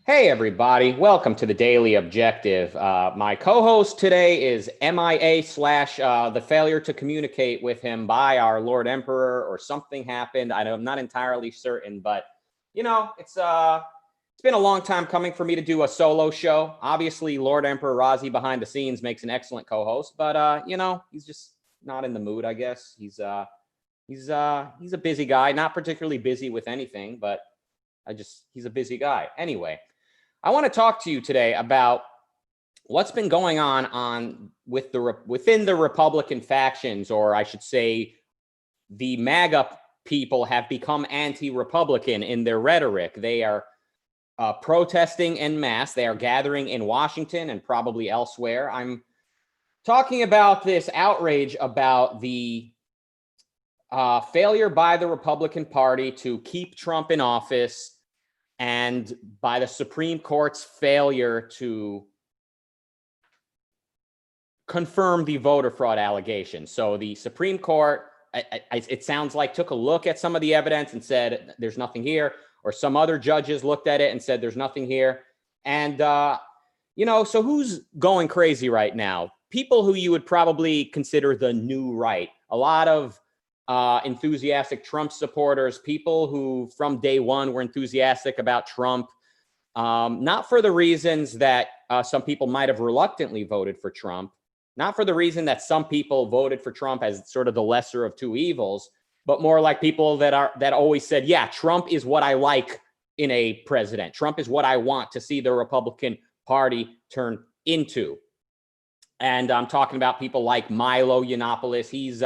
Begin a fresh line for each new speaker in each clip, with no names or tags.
Hey, everybody. Welcome to the Daily Objective. My co-host today is MIA slash the failure to communicate with him by our Lord Emperor, or something happened. I'm not entirely certain, but, it's been a long time coming for me to do a solo show. Obviously, Lord Emperor Razi behind the scenes makes an excellent co-host, but, he's just not in the mood, I guess. He's a busy guy, not particularly busy with anything, but he's a busy guy. Anyway, I want to talk to you today about what's been going on within the Republican factions, or I should say, the MAGA people have become anti-Republican in their rhetoric. They are protesting en masse. They are gathering in Washington and probably elsewhere. I'm talking about this outrage about the failure by the Republican Party to keep Trump in office, and by the Supreme Court's failure to confirm the voter fraud allegations. So the Supreme Court, it sounds like, took a look at some of the evidence and said, there's nothing here. Or some other judges looked at it and said, there's nothing here. And, so who's going crazy right now? People who you would probably consider the new right. A lot of enthusiastic Trump supporters, people who from day one were enthusiastic about Trump, not for the reasons that some people might have reluctantly voted for Trump, not for the reason that some people voted for Trump as sort of the lesser of two evils, but more like people that always said, yeah, Trump is what I like in a president. Trump is what I want to see the Republican Party turn into. And I'm talking about people like Milo Yiannopoulos. He's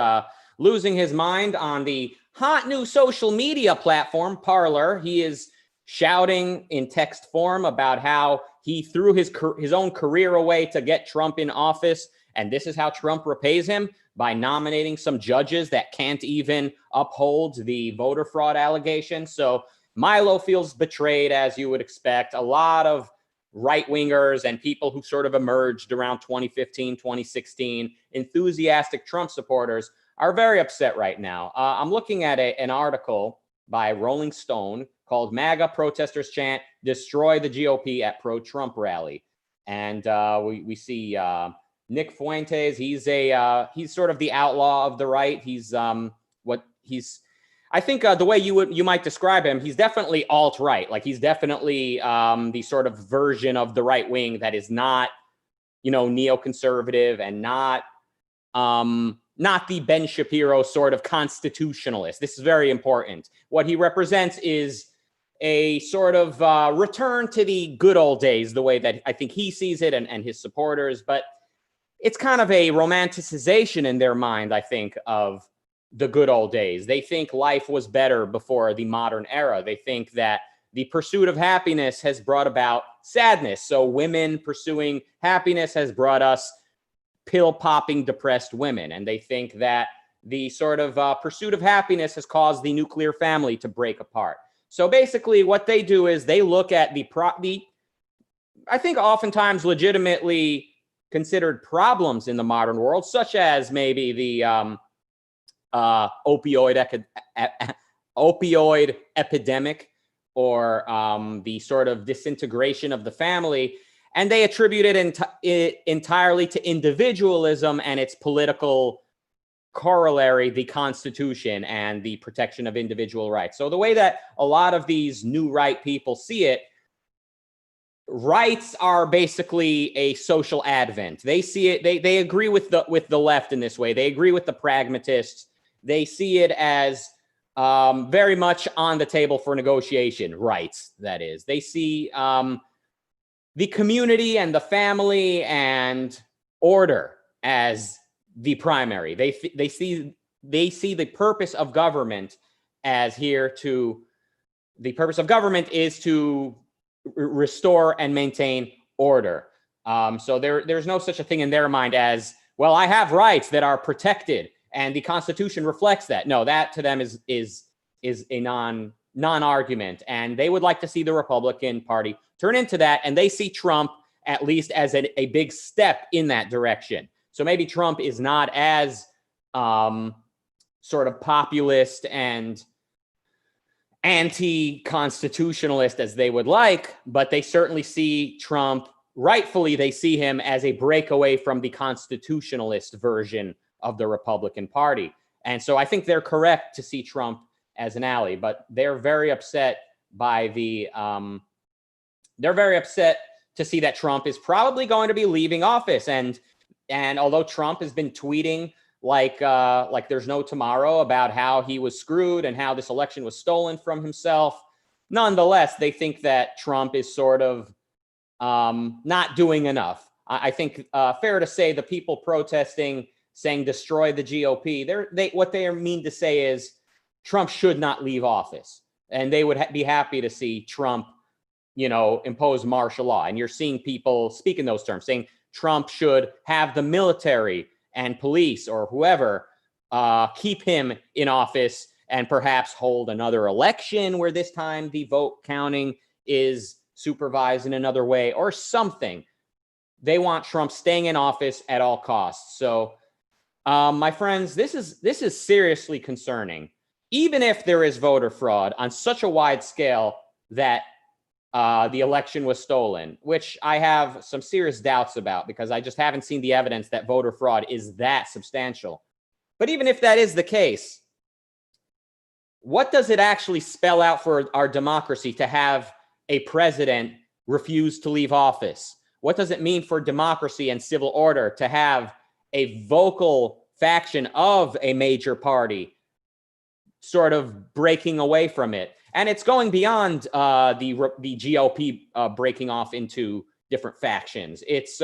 losing his mind on the hot new social media platform, Parler. He is shouting in text form about how he threw his own career away to get Trump in office. And this is how Trump repays him, by nominating some judges that can't even uphold the voter fraud allegation. So Milo feels betrayed, as you would expect. A lot of right-wingers and people who sort of emerged around 2015, 2016, enthusiastic Trump supporters, are very upset right now. I'm looking at an article by Rolling Stone called "MAGA Protesters Chant Destroy the GOP at Pro-Trump Rally." And we see Nick Fuentes. He's sort of the outlaw of the right. I think the way you might describe him, he's definitely alt-right. Like, he's definitely the sort of version of the right wing that is not, neoconservative, and not the Ben Shapiro sort of constitutionalist. This is very important. What he represents is a sort of return to the good old days, the way that I think he sees it, and his supporters. But it's kind of a romanticization in their mind, I think, of the good old days. They think life was better before the modern era. They think that the pursuit of happiness has brought about sadness. So women pursuing happiness has brought us pill-popping, depressed women. And they think that the sort of pursuit of happiness has caused the nuclear family to break apart. So basically what they do is they look at the I think oftentimes legitimately considered problems in the modern world, such as maybe the opioid epidemic, or the sort of disintegration of the family, and they attribute it entirely to individualism and its political corollary, the Constitution and the protection of individual rights. So the way that a lot of these new right people see it, rights are basically a social advent. They see it, they agree with the left in this way. They agree with the pragmatists. They see it as very much on the table for negotiation, rights, that is. They see the community and the family and order as the primary. They see the purpose of government as the purpose of government is to restore and maintain order. So there's no such a thing in their mind as, well, I have rights that are protected and the Constitution reflects that. No, that to them is a non-argument. And they would like to see the Republican Party turn into that. And they see Trump at least as a big step in that direction. So maybe Trump is not as sort of populist and anti-constitutionalist as they would like, but they certainly see Trump, rightfully, they see him as a breakaway from the constitutionalist version of the Republican Party. And so I think they're correct to see Trump as an ally, but they're very upset by they're very upset to see that Trump is probably going to be leaving office. And although Trump has been tweeting like there's no tomorrow about how he was screwed and how this election was stolen from himself, nonetheless, they think that Trump is sort of not doing enough. I think fair to say the people protesting, saying destroy the GOP, what they mean to say is Trump should not leave office. And they would be happy to see Trump, impose martial law. And you're seeing people speak in those terms, saying Trump should have the military and police or whoever keep him in office and perhaps hold another election where this time the vote counting is supervised in another way or something. They want Trump staying in office at all costs. So, my friends, this is seriously concerning. Even if there is voter fraud on such a wide scale that the election was stolen, which I have some serious doubts about because I just haven't seen the evidence that voter fraud is that substantial. But even if that is the case, what does it actually spell out for our democracy to have a president refuse to leave office? What does it mean for democracy and civil order to have a vocal faction of a major party sort of breaking away from it? And it's going beyond the GOP breaking off into different factions. It's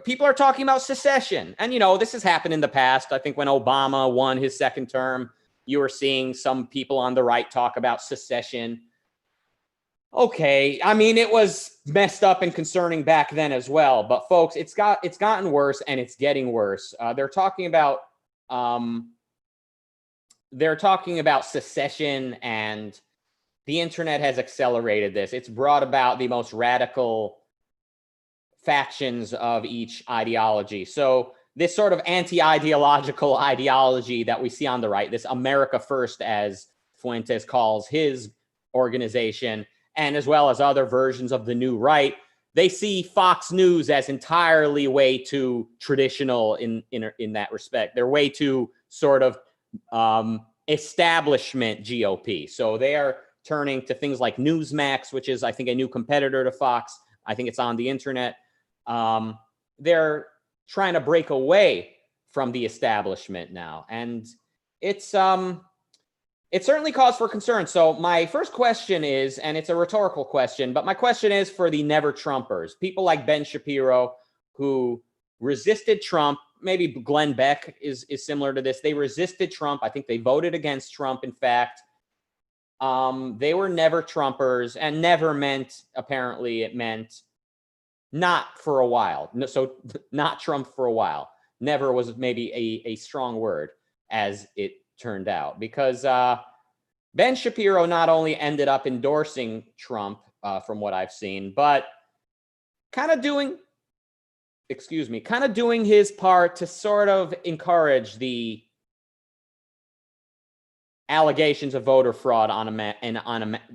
people are talking about secession. And, this has happened in the past. I think when Obama won his second term, you were seeing some people on the right talk about secession. Okay, I mean, it was messed up and concerning back then as well. But folks, it's gotten worse and it's getting worse. They're talking about secession, and the internet has accelerated this. It's brought about the most radical factions of each ideology. So this sort of anti-ideological ideology that we see on the right, this America First, as Fuentes calls his organization, and as well as other versions of the new right, they see Fox News as entirely way too traditional in that respect. They're way too sort of establishment GOP. So they are turning to things like Newsmax, which is, I think, a new competitor to Fox. I think it's on the internet. They're trying to break away from the establishment now. And it's it certainly cause for concern. So my first question is, and it's a rhetorical question, but my question is for the never Trumpers, people like Ben Shapiro, who resisted Trump. Maybe Glenn Beck is similar to this. They resisted Trump. I think they voted against Trump, in fact. They were never Trumpers, and never meant, apparently, it meant not for a while. So not Trump for a while. Never was maybe a strong word, as it turned out, because Ben Shapiro not only ended up endorsing Trump, from what I've seen, but kind of doing his part to sort of encourage the allegations of voter fraud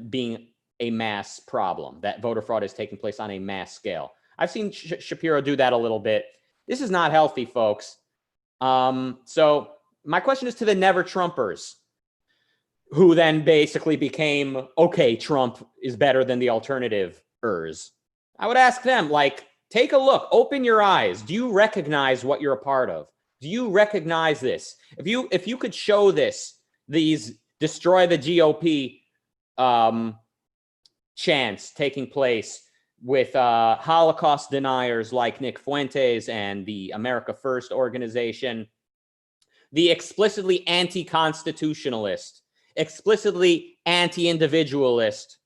being a mass problem, that voter fraud is taking place on a mass scale. I've seen Shapiro do that a little bit. This is not healthy, folks. So my question is to the never Trumpers, who then basically became, okay, Trump is better than the alternative-ers. I would ask them, take a look, open your eyes. Do you recognize what you're a part of? Do you recognize this? If you could show these destroy the GOP chants taking place with Holocaust deniers like Nick Fuentes and the America First organization, the explicitly anti-constitutionalist, explicitly anti-individualist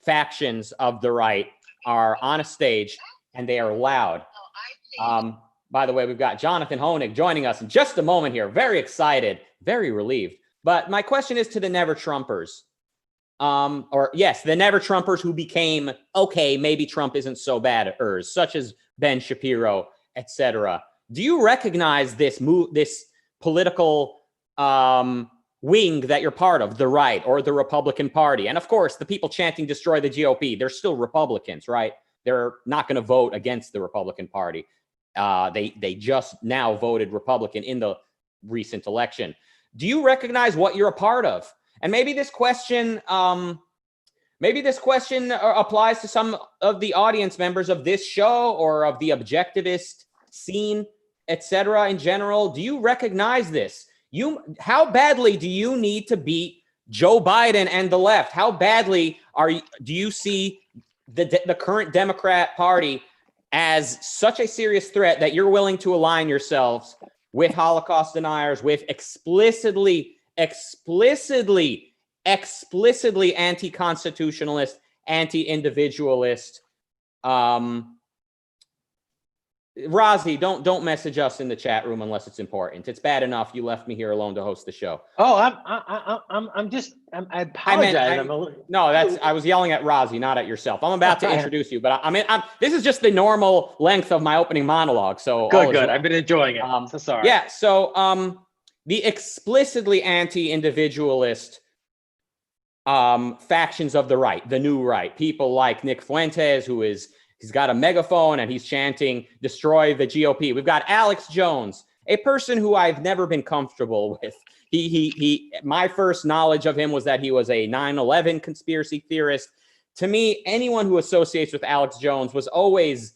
factions of the right are on a stage, and they are loud. By the way, we've got Jonathan Hoenig joining us in just a moment here. Very excited, very relieved. But my question is to the never Trumpers. The never Trumpers who became, okay, maybe Trump isn't so bad-ers, such as Ben Shapiro, etc. Do you recognize this political wing that you're part of, the right or the Republican Party. And of course, the people chanting destroy the GOP, they're still Republicans, right? They're not going to vote against the Republican Party. They just now voted Republican in the recent election. Do you recognize what you're a part of? And maybe this question applies to some of the audience members of this show or of the objectivist scene, etc. in general. Do you recognize this? How badly do you need to beat Joe Biden and the left? How badly do you see the current Democrat Party as such a serious threat that you're willing to align yourselves with Holocaust deniers, with explicitly anti-constitutionalist, anti-individualist? Razi, don't message us in the chat room unless it's important. It's bad enough you left me here alone to host the show.
Oh, I apologize.
I was yelling at Razi, not at yourself. I'm about to introduce you, but this is just the normal length of my opening monologue. So
good. I've been enjoying it. So sorry.
Yeah. So the explicitly anti-individualist factions of the right, the new right, people like Nick Fuentes, he's got a megaphone and he's chanting, destroy the GOP. We've got Alex Jones, a person who I've never been comfortable with. My first knowledge of him was that he was a 9/11 conspiracy theorist. To me, anyone who associates with Alex Jones was always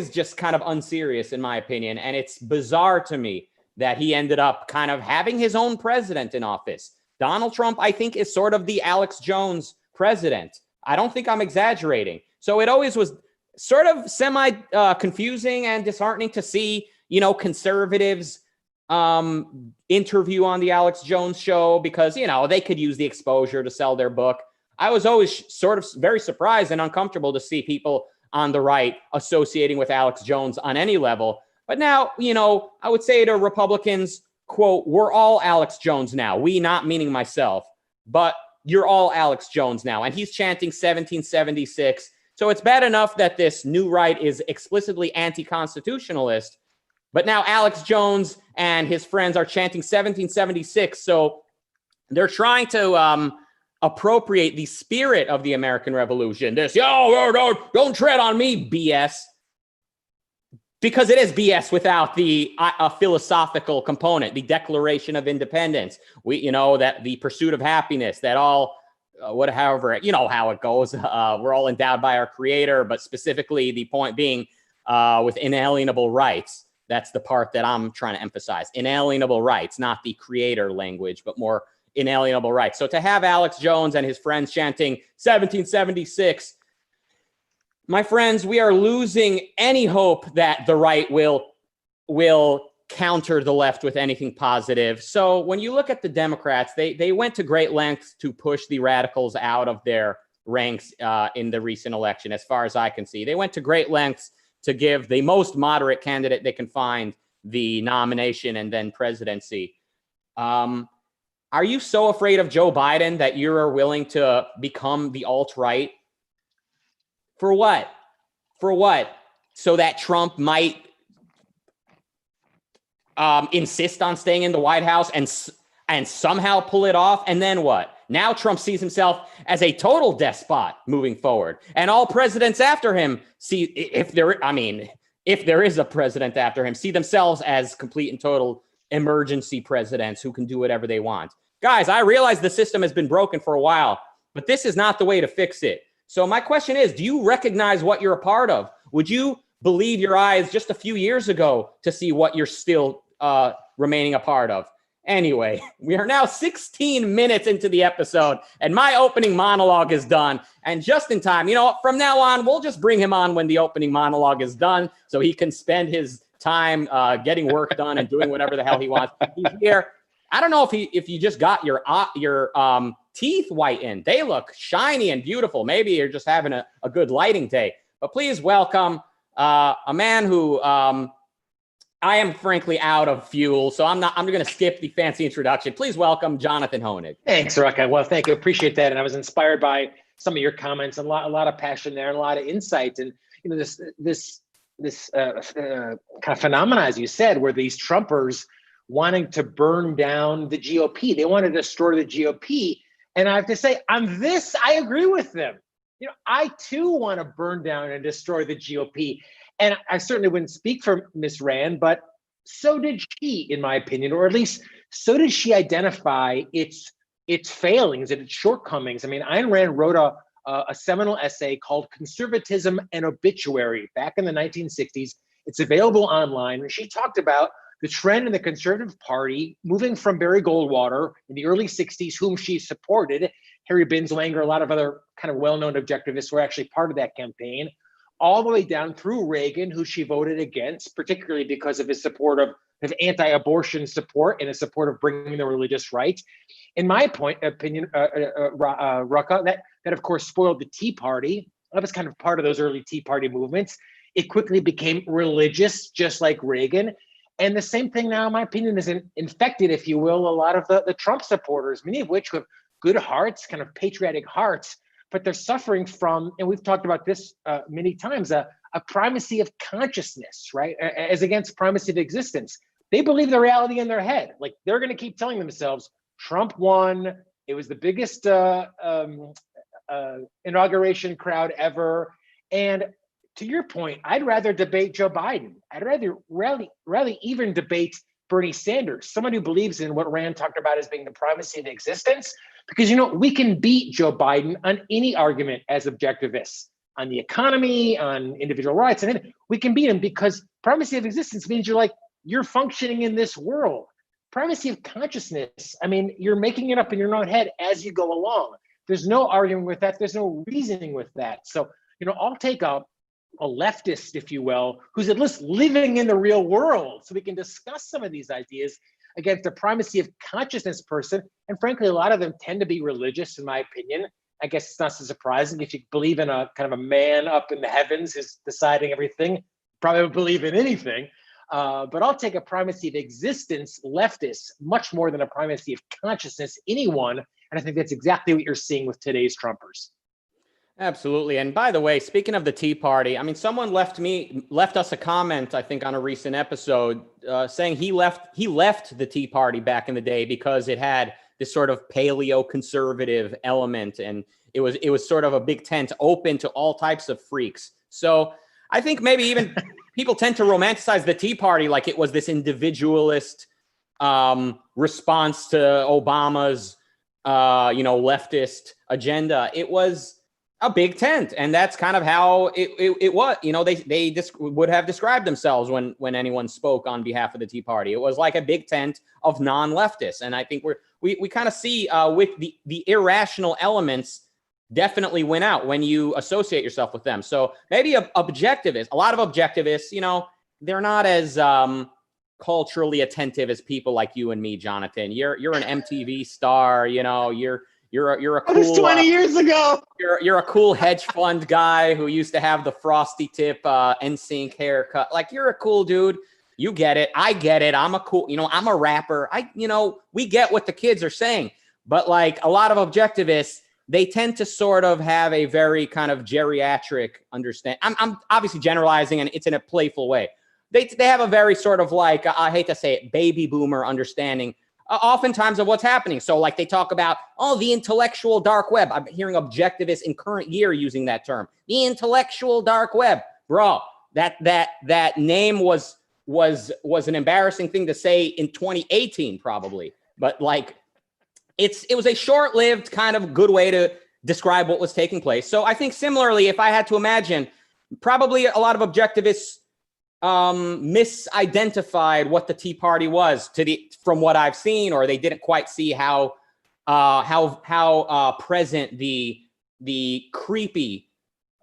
just kind of unserious, in my opinion. And it's bizarre to me that he ended up kind of having his own president in office. Donald Trump, I think, is sort of the Alex Jones president. I don't think I'm exaggerating. So it always was sort of confusing and disheartening to see, conservatives interview on the Alex Jones show because, they could use the exposure to sell their book. I was always sort of very surprised and uncomfortable to see people on the right associating with Alex Jones on any level. But now, I would say to Republicans, quote, we're all Alex Jones now. We, not meaning myself, but you're all Alex Jones now. And he's chanting 1776. So it's bad enough that this new right is explicitly anti-constitutionalist, but now Alex Jones and his friends are chanting 1776. So they're trying to appropriate the spirit of the American Revolution. This, don't tread on me, BS. Because it is BS without the philosophical component, the Declaration of Independence. That the pursuit of happiness, that all, however, how it goes. We're all endowed by our creator, but specifically the point being with inalienable rights. That's the part that I'm trying to emphasize. Inalienable rights, not the creator language, but more inalienable rights. So to have Alex Jones and his friends chanting 1776, my friends, we are losing any hope that the right will counter the left with anything positive. So when you look at the Democrats, they went to great lengths to push the radicals out of their ranks in the recent election, as far as I can see. They went to great lengths to give the most moderate candidate they can find the nomination and then presidency. Are you so afraid of Joe Biden that you're willing to become the alt-right? For what? For what? So that Trump might insist on staying in the White House and somehow pull it off? And then what? Now Trump sees himself as a total despot moving forward. And all presidents after him if there is a president after him, see themselves as complete and total emergency presidents who can do whatever they want. Guys, I realize the system has been broken for a while, but this is not the way to fix it. So my question is, do you recognize what you're a part of? Would you believe your eyes just a few years ago to see what you're still remaining a part of? Anyway, we are now 16 minutes into the episode, and my opening monologue is done. And just in time, from now on, we'll just bring him on when the opening monologue is done so he can spend his time getting work done and doing whatever the hell he wants. He's here. I don't know if you just got your teeth whitened. They look shiny and beautiful. Maybe you're just having a good lighting day. But please welcome a man who I am frankly out of fuel, so I'm going to skip the fancy introduction. Please welcome Jonathan Hoenig.
Thanks, Rucka. Well, thank you. Appreciate that. And I was inspired by some of your comments, a lot of passion there, and a lot of insight. And this kind of phenomenon, as you said, where these Trumpers wanting to burn down the GOP. They want to destroy the GOP. And I have to say, on this, I agree with them. I too want to burn down and destroy the GOP. And I certainly wouldn't speak for Ms. Rand, but so did she, in my opinion, or at least so did she identify its failings and its shortcomings. I mean, Ayn Rand wrote a seminal essay called Conservatism and Obituary back in the 1960s. It's available online. And she talked about the trend in the Conservative Party moving from Barry Goldwater in the early 60s, whom she supported, Harry Binswanger, a lot of other kind of well-known objectivists were actually part of that campaign, all the way down through Reagan, who she voted against, particularly because of his support of anti-abortion support and his support of bringing the religious right. In my opinion, Rucka, that of course spoiled the Tea Party. That was kind of part of those early Tea Party movements. It quickly became religious, just like Reagan. And the same thing now, in my opinion, is infected, if you will, a lot of the Trump supporters, many of which have good hearts, kind of patriotic hearts, but they're suffering from, and we've talked about this many times, a primacy of consciousness, right? As against primacy of existence. They believe the reality in their head. Like, they're going to keep telling themselves, Trump won. It was the biggest inauguration crowd ever. And to your point, I'd rather debate Joe Biden. I'd rather even debate Bernie Sanders, someone who believes in what Rand talked about as being the primacy of existence. Because, we can beat Joe Biden on any argument as objectivists, on the economy, on individual rights. And we can beat him because primacy of existence means you're functioning in this world. Primacy of consciousness, I mean, you're making it up in your own head as you go along. There's no arguing with that. There's no reasoning with that. So, I'll take a leftist, if you will, who's at least living in the real world so we can discuss some of these ideas against a primacy of consciousness person. And frankly, a lot of them tend to be religious, in my opinion. I guess it's not so surprising. If you believe in a kind of a man up in the heavens who's deciding everything, probably would believe in anything. But I'll take a primacy of existence leftist much more than a primacy of consciousness, anyone. And I think that's exactly what you're seeing with today's Trumpers.
Absolutely. And by the way, speaking of the Tea Party, I mean, someone left us a comment, I think, on a recent episode saying he left the Tea Party back in the day because it had this sort of paleo-conservative element, and it was sort of a big tent open to all types of freaks. So I think maybe even people tend to romanticize the Tea Party like it was this individualist response to Obama's leftist agenda. It was a big tent, and that's kind of how it was. They just would have described themselves when anyone spoke on behalf of the Tea Party. It was like a big tent of non-leftists, and I think we kind of see with the irrational elements definitely win out when you associate yourself with them. So maybe a lot of objectivists, they're not as culturally attentive as people like you and me, Jonathan. You're an MTV star, You're a cool.
That was 20 years ago.
You're a cool hedge fund guy who used to have the frosty tip NSYNC haircut. Like, you're a cool dude. You get it. I get it. I'm a rapper. We get what the kids are saying. But like a lot of objectivists, they tend to sort of have a very kind of geriatric understanding. I'm obviously generalizing, and it's in a playful way. They have a very sort of like, I hate to say it, baby boomer understanding oftentimes of what's happening. So like they talk about, the intellectual dark web. I'm hearing objectivists in current year using that term. The intellectual dark web. Bro, that name was an embarrassing thing to say in 2018 probably. But like it was a short-lived kind of good way to describe what was taking place. So I think similarly, if I had to imagine, probably a lot of objectivists misidentified what the Tea Party was from what I've seen, or they didn't quite see how present the creepy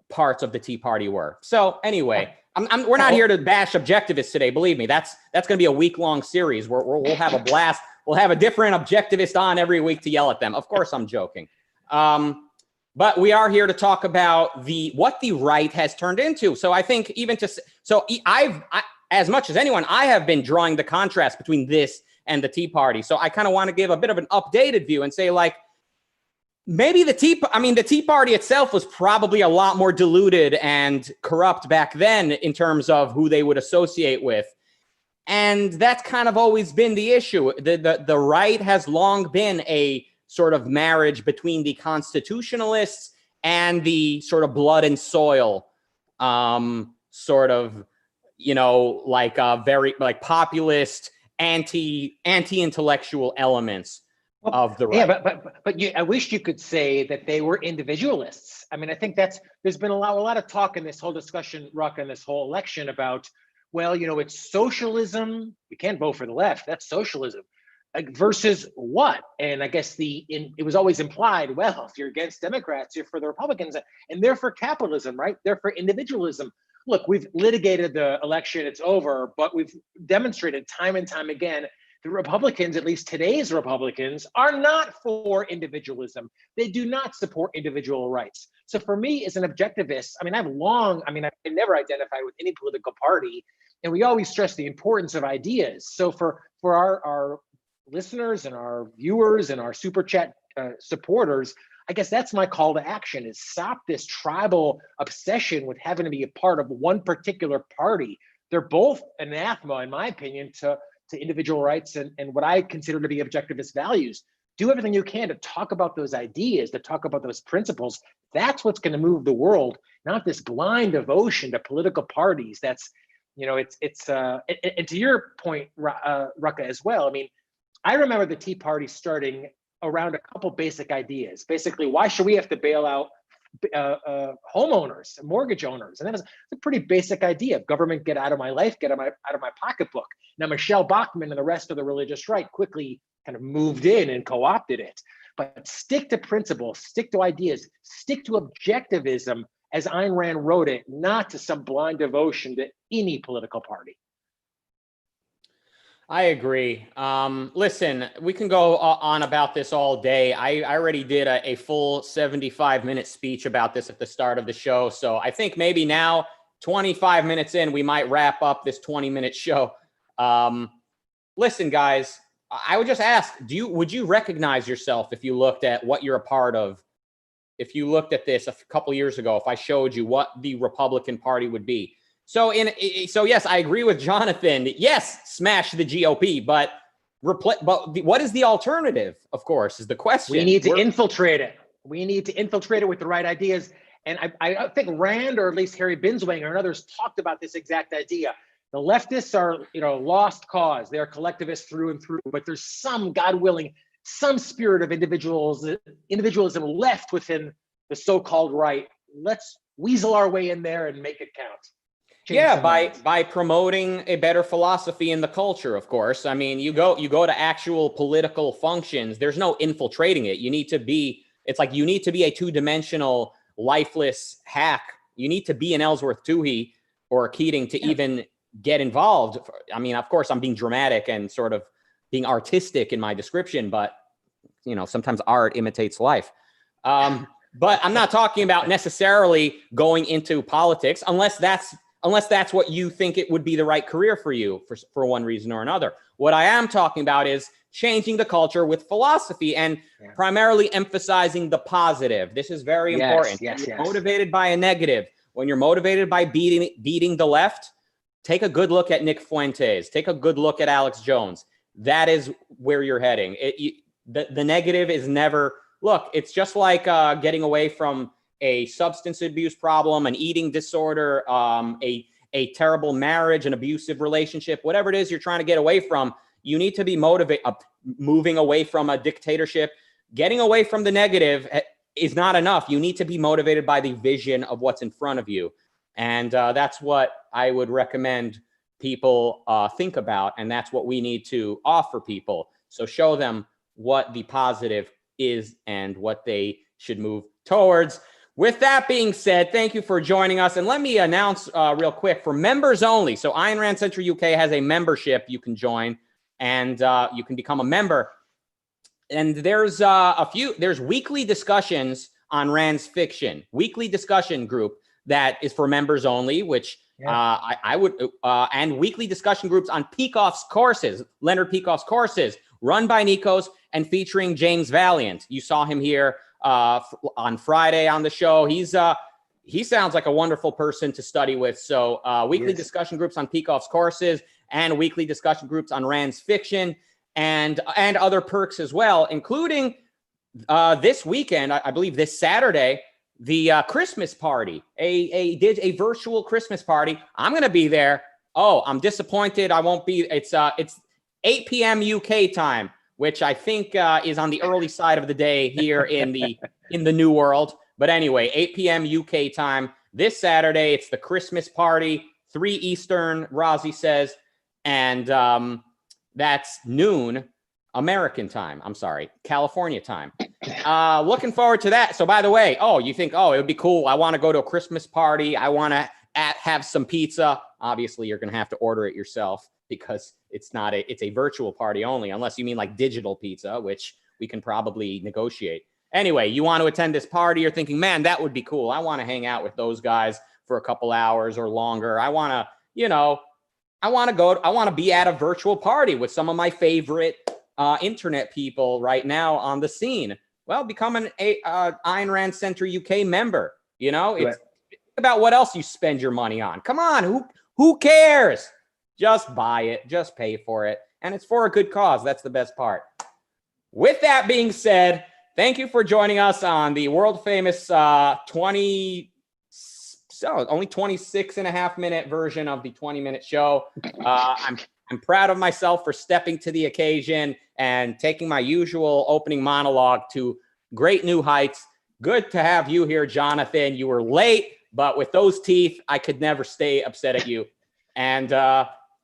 parts of the Tea Party were. So anyway, we're not here to bash objectivists today. Believe me, that's going to be a week-long series where we'll have a blast. We'll have a different objectivist on every week to yell at them. Of course, I'm joking. But we are here to talk about what the right has turned into. So I think as much as anyone, I have been drawing the contrast between this and the Tea Party. So I kind of want to give a bit of an updated view and say, like, maybe the Tea Party itself was probably a lot more diluted and corrupt back then in terms of who they would associate with. And that's kind of always been the issue. The right has long been a sort of marriage between the constitutionalists and the sort of blood and soil, sort of, like very like populist, anti-intellectual elements of the right.
Yeah, but I wish you could say that they were individualists. I mean, I think there's been a lot of talk in this whole discussion, Ruck, in this whole election about, well, it's socialism. We can't vote for the left. That's socialism. Versus what? And I guess it was always implied, well, if you're against Democrats, you're for the Republicans, and they're for capitalism, right? They're for individualism. Look, we've litigated the election, it's over, but we've demonstrated time and time again, the Republicans, at least today's Republicans, are not for individualism. They do not support individual rights. So for me, as an objectivist, I never identified with any political party, and we always stress the importance of ideas. So for our listeners and our viewers and our super chat supporters, I guess that's my call to action: is stop this tribal obsession with having to be a part of one particular party. They're both anathema, in my opinion, to individual rights and what I consider to be objectivist values. Do everything you can to talk about those ideas, to talk about those principles. That's what's going to move the world, not this blind devotion to political parties. That's, and to your point, Rucka, as well. I mean, I remember the Tea Party starting around a couple basic ideas. Basically, why should we have to bail out homeowners, mortgage owners? And that was a pretty basic idea. Government, get out of my life, get out of my pocketbook. Now, Michelle Bachmann and the rest of the religious right quickly kind of moved in and co-opted it. But stick to principles, stick to ideas, stick to objectivism, as Ayn Rand wrote it, not to some blind devotion to any political party.
I agree. Listen, we can go on about this all day. I already did a full 75-minute speech about this at the start of the show. So I think maybe now, 25 minutes in, we might wrap up this 20-minute show. Listen, guys, I would just ask, would you recognize yourself if you looked at what you're a part of? If you looked at this a couple years ago, if I showed you what the Republican Party would be? So yes, I agree with Jonathan. Yes, smash the GOP, but what is the alternative? Of course, is the question.
We need to infiltrate it. We need to infiltrate it with the right ideas. And I think Rand, or at least Harry Binswanger and others, talked about this exact idea. The leftists are, lost cause. They're collectivists through and through. But there's some, God willing, some spirit of individualism left within the so-called right. Let's weasel our way in there and make it count.
Yeah, by promoting a better philosophy in the culture, of course. I mean, you go to actual political functions. There's no infiltrating it. You need to be a two-dimensional, lifeless hack. You need to be an Ellsworth Toohey or a Keating to even get involved. I mean, of course, I'm being dramatic and sort of being artistic in my description, but sometimes art imitates life. But I'm not talking about necessarily going into politics unless that's what you think it would be the right career for you for one reason or another. What I am talking about is changing the culture with philosophy and primarily emphasizing the positive. This is very important. When you're motivated by a negative, when you're motivated by beating the left, take a good look at Nick Fuentes. Take a good look at Alex Jones. That is where you're heading. The negative is never, look, it's just like getting away from a substance abuse problem, an eating disorder, a terrible marriage, an abusive relationship, whatever it is you're trying to get away from. You need to be motivated, moving away from a dictatorship. Getting away from the negative is not enough. You need to be motivated by the vision of what's in front of you. And that's what I would recommend people think about. And that's what we need to offer people. So show them what the positive is and what they should move towards. With that being said, thank you for joining us. And let me announce real quick, for members only. So Ayn Rand Center UK has a membership you can join, and you can become a member. And there's there's weekly discussions on Rand's fiction, weekly discussion group that is for members only, which I would, and weekly discussion groups on Peikoff's courses, Leonard Peikoff's courses, run by Nikos and featuring James Valiant. You saw him here on Friday on the show. He sounds like a wonderful person to study with. So weekly discussion groups on Peikoff's courses. and weekly discussion groups on Rand's fiction and other perks as well, including this weekend, I believe this Saturday, the Christmas party, a virtual Christmas party. I'm going to be there. Oh, I'm disappointed. I won't be. It's 8 p.m. UK time, which I think is on the early side of the day here in the New World. But anyway, 8 p.m. UK time this Saturday. It's the Christmas party, 3 Eastern, Rozzy says, and that's noon American time. I'm sorry, California time. Looking forward to that. So by the way, you think, it would be cool. I want to go to a Christmas party. I want to have some pizza. Obviously, you're going to have to order it yourself because it's a virtual party only, unless you mean like digital pizza, which we can probably negotiate. Anyway, you want to attend this party, you're thinking, man, that would be cool. I want to hang out with those guys for a couple hours or longer. I want to be at a virtual party with some of my favorite internet people right now on the scene. Well, become an Ayn Rand Center UK member. It's about what else you spend your money on. Come on, who cares? Just buy it, just pay for it, and it's for a good cause. That's the best part. With that being said, thank you for joining us on the world famous only 26 and a half minute version of the 20-minute show. I'm proud of myself for stepping to the occasion and taking my usual opening monologue to great new heights. Good to have you here, Jonathan. You were late, but with those teeth, I could never stay upset at you. And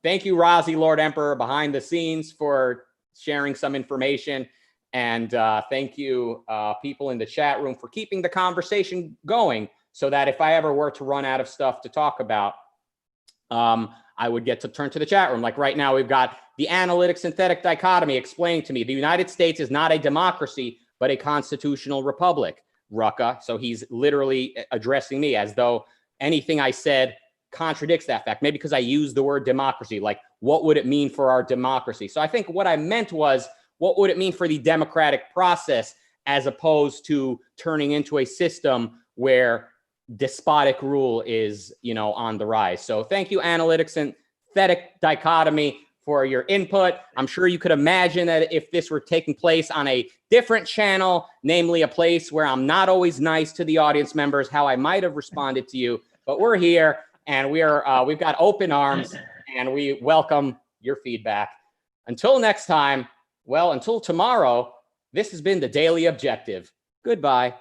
thank you, Rozzy, Lord Emperor, behind the scenes, for sharing some information. And thank you, people in the chat room, for keeping the conversation going so that if I ever were to run out of stuff to talk about, I would get to turn to the chat room. Like right now, we've got the analytic synthetic dichotomy explaining to me the United States is not a democracy, but a constitutional republic, Rucka. So he's literally addressing me as though anything I said contradicts that fact. Maybe because I used the word democracy, like what would it mean for our democracy? So I think what I meant was, what would it mean for the democratic process as opposed to turning into a system where despotic rule is, on the rise. So thank you, analytic synthetic dichotomy, for your input. I'm sure you could imagine that if this were taking place on a different channel, namely a place where I'm not always nice to the audience members, how I might have responded to you. But we're here and we've got open arms and we welcome your feedback. Until next time, until tomorrow, this has been the Daily Objective. Goodbye.